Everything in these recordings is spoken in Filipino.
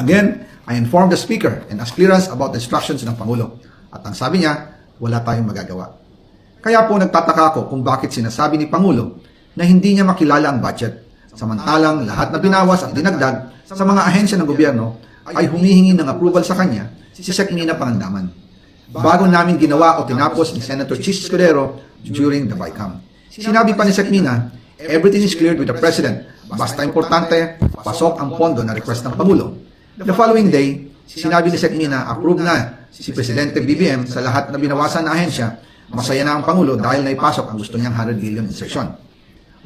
Again, I informed the Speaker and asked clearance about the instructions ng Pangulo. At ang sabi niya, wala tayong magagawa. Kaya po nagtataka ako kung bakit sinasabi ni Pangulo na hindi niya makilala ang budget. Samantalang lahat na binawas at dinagdag sa mga ahensya ng gobyerno ay humihingi ng approval sa kanya si Sekmina Pangandaman. Bago namin ginawa o tinapos ni Senator Chis Escudero during the BICAM. Sinabi pa ni Sekmina, everything is cleared with the President. Basta importante, pasok ang pondo na request ng Pangulo. The following day, sinabi ni Sekmina, approve na si Presidente BBM sa lahat na binawasan na ahensya. Masaya na ang Pangulo dahil naipasok ang gusto niyang 100 billion insertion.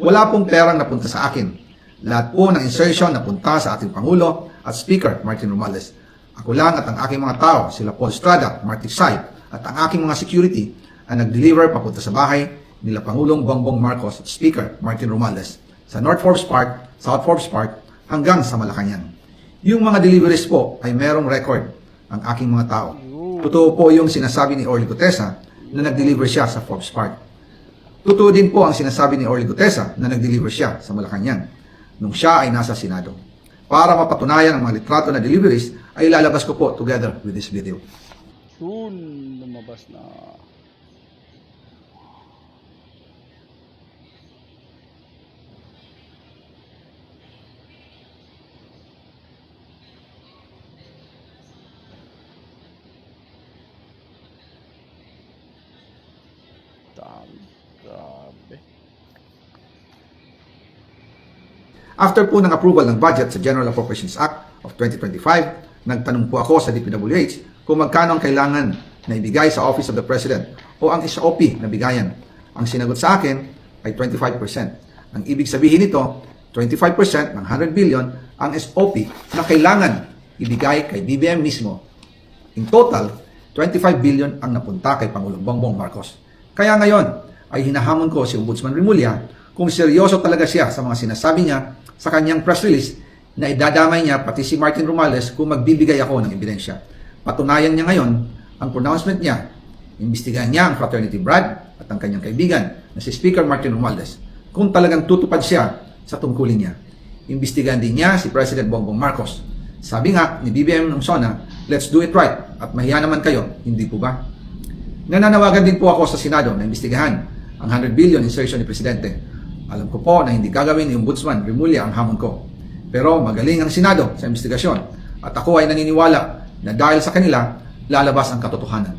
Wala pong perang napunta sa akin. Lahat po ng insertion napunta sa ating Pangulo at Speaker Martin Romualdez. Ako lang at ang aking mga tao, sila Paul Estrada, Marty Sy, at ang aking mga security ang nag-deliver papunta sa bahay nila Pangulong Bongbong Marcos at Speaker Martin Romualdez sa North Forbes Park, South Forbes Park, hanggang sa Malacanang. Yung mga deliveries po ay merong record ang aking mga tao. Totoo po yung sinasabi ni Orly Gutesa na nag-deliver siya sa Forbes Park. Totoo din po ang sinasabi ni Orly Gutesa na nag-deliver siya sa Malacanang nung siya ay nasa Senado. Para mapatunayan ang mga litrato na deliveries ay ilalabas ko po together with this video. Soon, lumabas na. Grabe. After po ng approval ng budget sa General Appropriations Act of 2025, nagtanong po ako sa DPWH kung magkano ang kailangan na ibigay sa Office of the President o ang SOP na bigayan. Ang sinagot sa akin ay 25%. Ang ibig sabihin nito, 25% ng 100 billion ang SOP na kailangan ibigay kay BBM mismo. In total, 25 billion ang napunta kay Pangulong Bongbong Marcos. Kaya ngayon ay hinahamon ko si Ombudsman Remulla kung seryoso talaga siya sa mga sinasabi niya sa kanyang press release na idadamay niya pati si Martin Romualdez kung magbibigay ako ng ebidensya. Patunayan niya ngayon ang pronouncement niya. Imbestigahan niya ang fraternity Brad at ang kanyang kaibigan na si Speaker Martin Romualdez kung talagang tutupad siya sa tungkulin niya. Imbestigahan din niya si President Bongbong Marcos. Sabi nga ni BBM nung SONA, let's do it right at mahiya naman kayo, hindi po ba? Nananawagan din po ako sa Senado na imbestigahan ang 100 billion insertion ni Presidente. Alam ko po na hindi gagawin ni Ombudsman Remulla ang hamon ko. Pero magaling ang Senado sa investigasyon at ako ay naniniwala na dahil sa kanila, lalabas ang katotohanan.